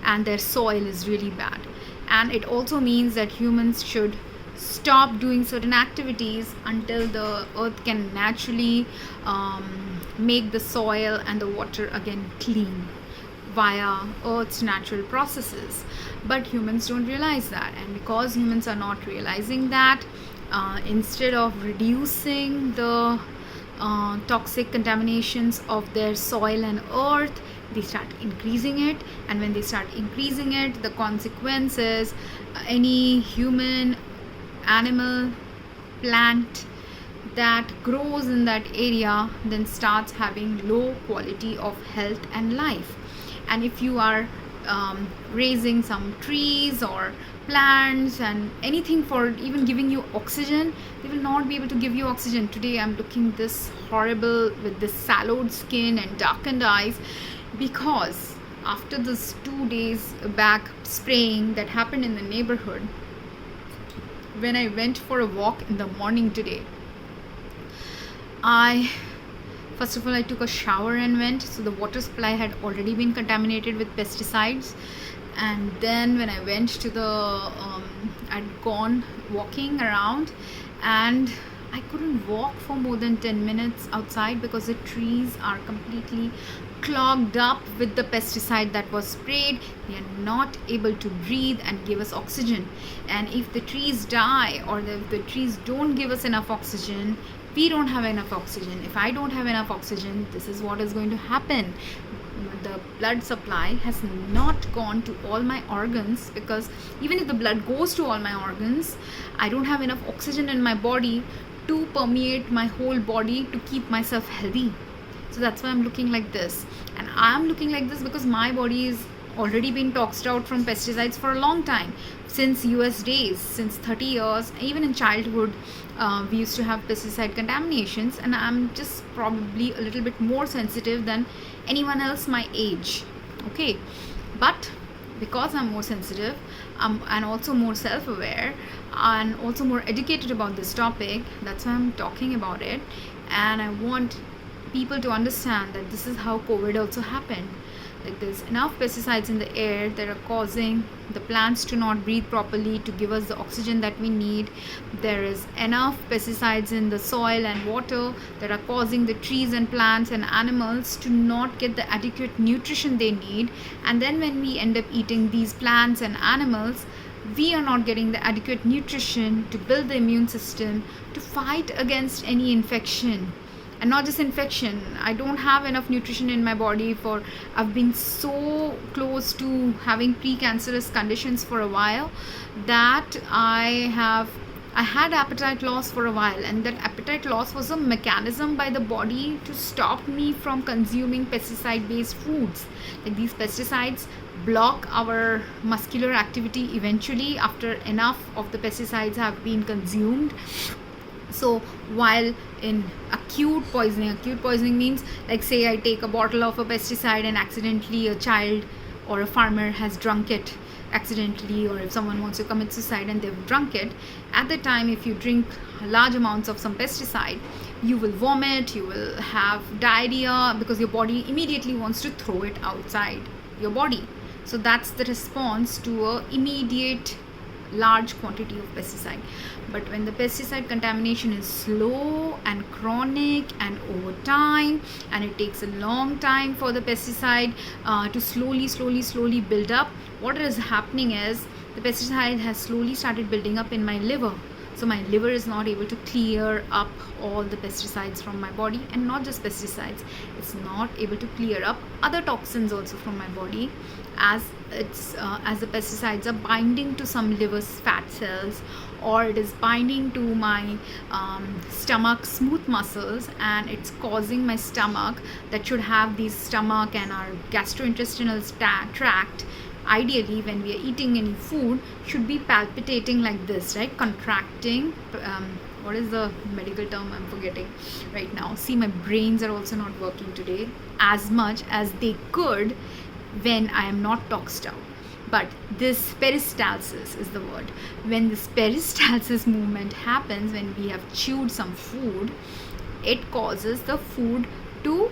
and their soil is really bad. And it also means that humans should stop doing certain activities until the earth can naturally make the soil and the water again clean via earth's natural processes. But humans don't realize that, and because humans are not realizing that, instead of reducing the toxic contaminations of their soil and earth, they start increasing it. And when they start increasing it, the consequences, any human, animal, plant that grows in that area then starts having low quality of health and life. And if you are raising some trees or plants and anything for even giving you oxygen, they will not be able to give you oxygen. Today I'm looking this horrible with this sallowed skin and darkened eyes, because after this 2 days back spraying that happened in the neighborhood, when I went for a walk in the morning today, first of all, I took a shower and went. So the water supply had already been contaminated with pesticides. And then when I went to I'd gone walking around, and I couldn't walk for more than 10 minutes outside because the trees are completely clogged up with the pesticide that was sprayed. We are not able to breathe and give us oxygen. And if the trees die, or if the trees don't give us enough oxygen, we don't have enough oxygen. If I don't have enough oxygen, this is what is going to happen. The blood supply has not gone to all my organs, because even if the blood goes to all my organs, I don't have enough oxygen in my body to permeate my whole body to keep myself healthy. So that's why I'm looking like this. And I'm looking like this because my body is already been toxed out from pesticides for a long time, since US days, since 30 years. Even in childhood, we used to have pesticide contaminations, and I'm just probably a little bit more sensitive than anyone else my age. Okay, but because I'm more sensitive, and also more self-aware, and also more educated about this topic, that's why I'm talking about it. And I want people to understand that this is how COVID also happened. Like, there's enough pesticides in the air that are causing the plants to not breathe properly to give us the oxygen that we need. There is enough pesticides in the soil and water that are causing the trees and plants and animals to not get the adequate nutrition they need. And then when we end up eating these plants and animals, we are not getting the adequate nutrition to build the immune system to fight against any infection. And not just infection, I don't have enough nutrition in my body. I've been so close to having precancerous conditions for a while that I had appetite loss for a while, and that appetite loss was a mechanism by the body to stop me from consuming pesticide based foods. Like, these pesticides block our muscular activity eventually after enough of the pesticides have been consumed. So while in acute poisoning means, like, say I take a bottle of a pesticide and accidentally a child or a farmer has drunk it accidentally, or if someone wants to commit suicide and they've drunk it, at the time, if you drink large amounts of some pesticide, you will vomit, you will have diarrhea, because your body immediately wants to throw it outside your body. So that's the response to a immediate large quantity of pesticide. But when the pesticide contamination is slow and chronic and over time, and it takes a long time for the pesticide to slowly build up, what is happening is the pesticide has slowly started building up in my liver. So my liver is not able to clear up all the pesticides from my body. And not just pesticides, it's not able to clear up other toxins also from my body, as the pesticides are binding to some liver's fat cells, or it is binding to my stomach smooth muscles, and it's causing my stomach, that should have these stomach and our gastrointestinal tract, ideally when we are eating any food, should be palpitating like this, right? Contracting. What is the medical term? I'm forgetting right now. See, my brains are also not working today as much as they could when I am not toxed out. But this peristalsis is the word. When this peristalsis movement happens, when we have chewed some food, it causes the food to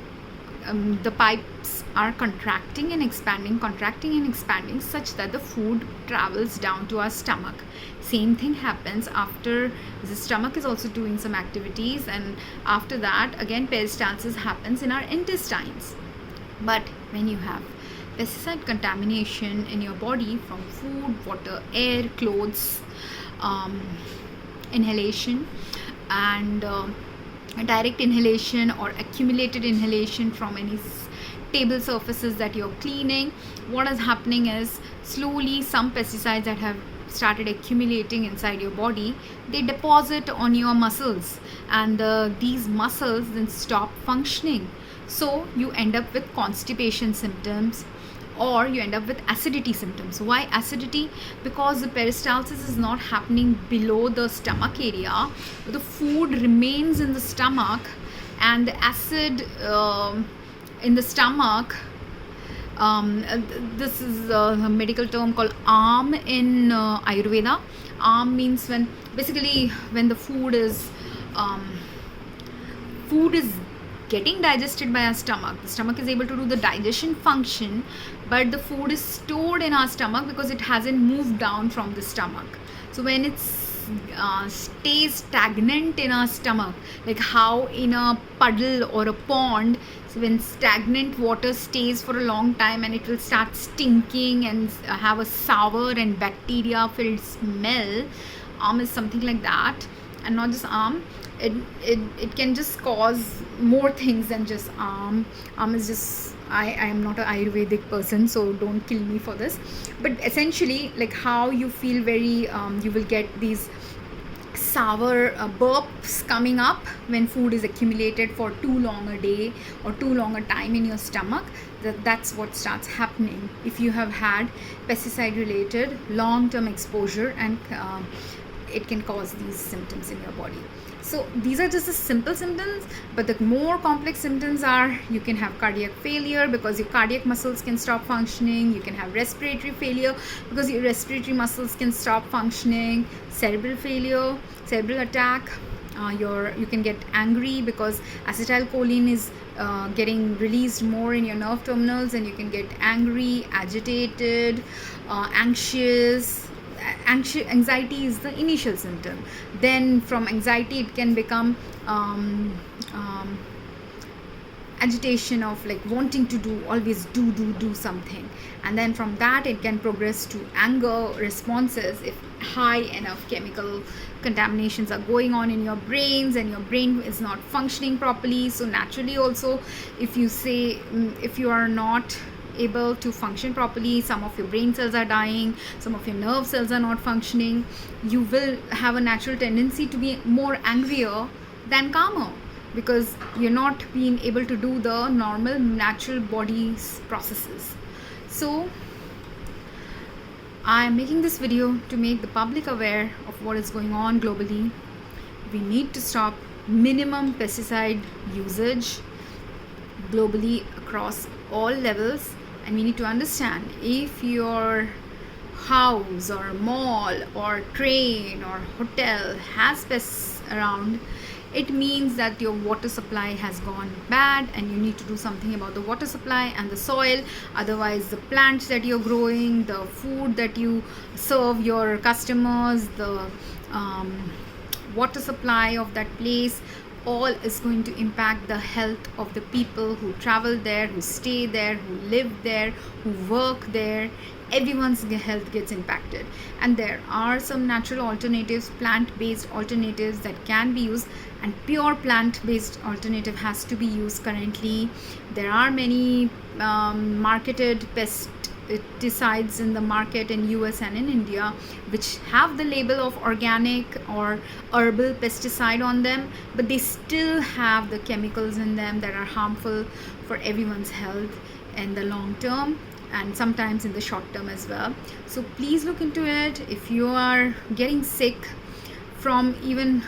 the pipes are contracting and expanding, such that the food travels down to our stomach. Same thing happens after the stomach is also doing some activities, and after that again peristalsis happens in our intestines. But when you have pesticide contamination in your body from food, water, air, clothes, inhalation, and direct inhalation or accumulated inhalation from any table surfaces that you're cleaning, what is happening is slowly some pesticides that have started accumulating inside your body, they deposit on your muscles, and these muscles then stop functioning. So you end up with constipation symptoms, or you end up with acidity symptoms. Why acidity? Because the peristalsis is not happening below the stomach area. The food remains in the stomach, and the acid in the stomach, this is a medical term called ARM in Ayurveda. ARM means when the food is getting digested by our stomach. The stomach is able to do the digestion function, but the food is stored in our stomach because it hasn't moved down from the stomach. So when it's stays stagnant in our stomach, like how in a puddle or a pond, so when stagnant water stays for a long time and it will start stinking and have a sour and bacteria filled smell. Is something like that. And not just it can just cause more things than just is just, I am not an Ayurvedic person, so don't kill me for this. But essentially, like how you feel very, you will get these sour burps coming up when food is accumulated for too long a day or too long a time in your stomach. That's what starts happening if you have had pesticide related long term exposure, and it can cause these symptoms in your body. So these are just the simple symptoms, but the more complex symptoms are, you can have cardiac failure because your cardiac muscles can stop functioning. You can have respiratory failure because your respiratory muscles can stop functioning. Cerebral failure, cerebral attack. You can get angry because acetylcholine is getting released more in your nerve terminals, and you can get angry, agitated, anxious. Anxiety is the initial symptom. Then from anxiety it can become agitation of like wanting to always do something, and then from that it can progress to anger responses if high enough chemical contaminations are going on in your brains and your brain is not functioning properly. So naturally also, if you are not able to function properly, some of your brain cells are dying, some of your nerve cells are not functioning, you will have a natural tendency to be more angrier than calmer because you're not being able to do the normal natural body's processes. So I am making this video to make the public aware of what is going on globally. We need to stop minimum pesticide usage globally across all levels. And we need to understand, if your house or mall or train or hotel has pests around, it means that your water supply has gone bad and you need to do something about the water supply and the soil. Otherwise, the plants that you're growing, the food that you serve your customers, the water supply of that place, all is going to impact the health of the people who travel there, who stay there, who live there, who work there. Everyone's health gets impacted. And there are some natural alternatives, plant-based alternatives that can be used, and pure plant-based alternative has to be used currently. There are many marketed pesticides in the market in US and in India which have the label of organic or herbal pesticide on them, but they still have the chemicals in them that are harmful for everyone's health in the long term and sometimes in the short term as well. So please look into it. If you are getting sick from even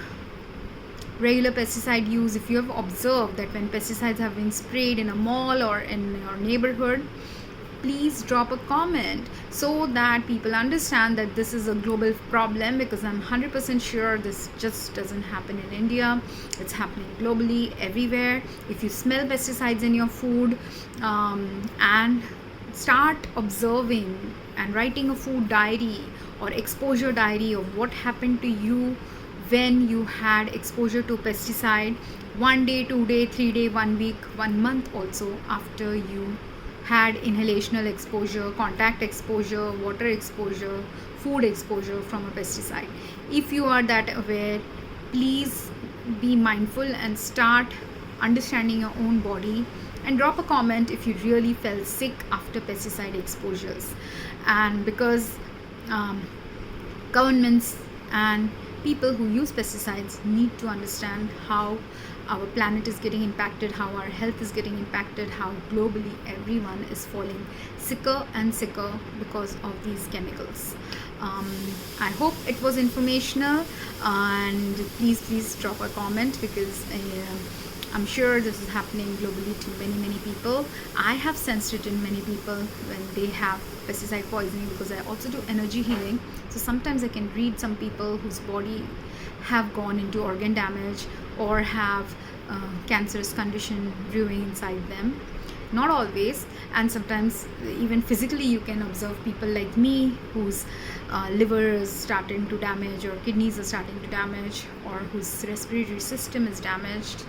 regular pesticide use, if you have observed that when pesticides have been sprayed in a mall or in your neighborhood, please drop a comment so that people understand that this is a global problem, because I'm 100% sure this just doesn't happen in India. It's happening globally, everywhere. If you smell pesticides in your food, and start observing and writing a food diary or exposure diary of what happened to you when you had exposure to pesticide, 1 day, 2 day, 3 day, 1 week, 1 month also after you had inhalational exposure, contact exposure, water exposure, food exposure from a pesticide. If you are that aware, please be mindful and start understanding your own body, and drop a comment if you really felt sick after pesticide exposures. And because governments and people who use pesticides need to understand how our planet is getting impacted, how our health is getting impacted, how globally everyone is falling sicker and sicker because of these chemicals. I hope it was informational, and please drop a comment, because I'm sure this is happening globally to many people. I have sensed it in many people when they have pesticide poisoning, because I also do energy healing. So sometimes I can read some people whose body have gone into organ damage or have cancerous condition brewing inside them. not always, and sometimes even physically you can observe people like me whose liver is starting to damage, or kidneys are starting to damage, or whose respiratory system is damaged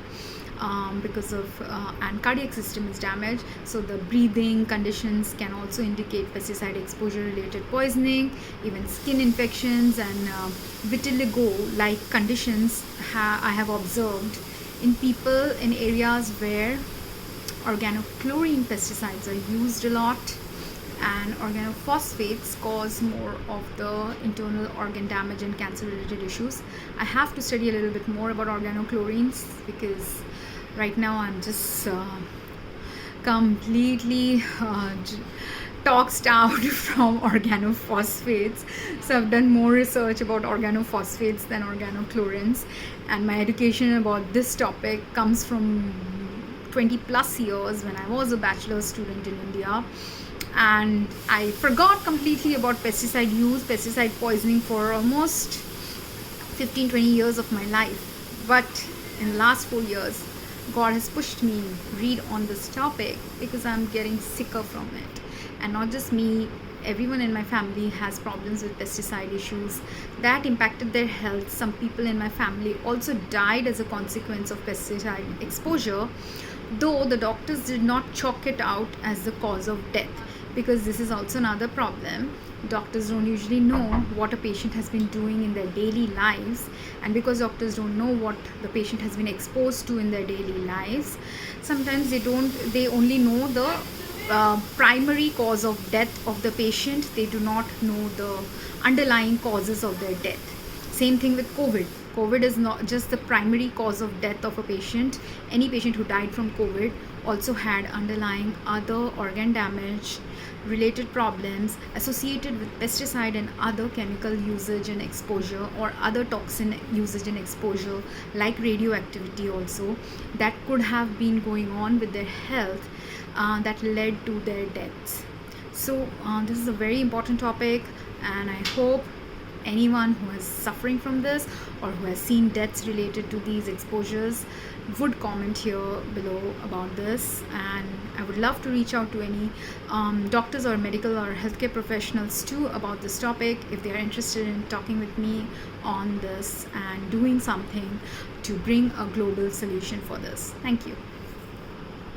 because of and cardiac system is damaged. So the breathing conditions can also indicate pesticide exposure related poisoning. Even skin infections and vitiligo like conditions I have observed in people in areas where organochlorine pesticides are used a lot, and organophosphates cause more of the internal organ damage and cancer related issues. I have to study a little bit more about organochlorines, because right now I'm just completely toxed out from organophosphates. So I've done more research about organophosphates than organochlorines, and my education about this topic comes from 20 plus years when I was a bachelor's student in India. And I forgot completely about pesticide use, pesticide poisoning for almost 15-20 years of my life. But in the last 4 years, God has pushed me read on this topic because I'm getting sicker from it. And not just me, everyone in my family has problems with pesticide issues that impacted their health. Some people in my family also died as a consequence of pesticide exposure, though the doctors did not chalk it out as the cause of death, because this is also another problem. Doctors don't usually know what a patient has been doing in their daily lives, and because doctors don't know what the patient has been exposed to in their daily lives, sometimes they only know the primary cause of death of the patient. They do not know the underlying causes of their death. Same thing with COVID is not just the primary cause of death of a patient. Any patient who died from COVID also had underlying other organ damage related problems associated with pesticide and other chemical usage and exposure, or other toxin usage and exposure like radioactivity also, that could have been going on with their health that led to their deaths. So this is a very important topic, and I hope anyone who is suffering from this or who has seen deaths related to these exposures would comment here below about this. And I would love to reach out to any doctors or medical or healthcare professionals too about this topic, if they are interested in talking with me on this and doing something to bring a global solution for this. Thank you.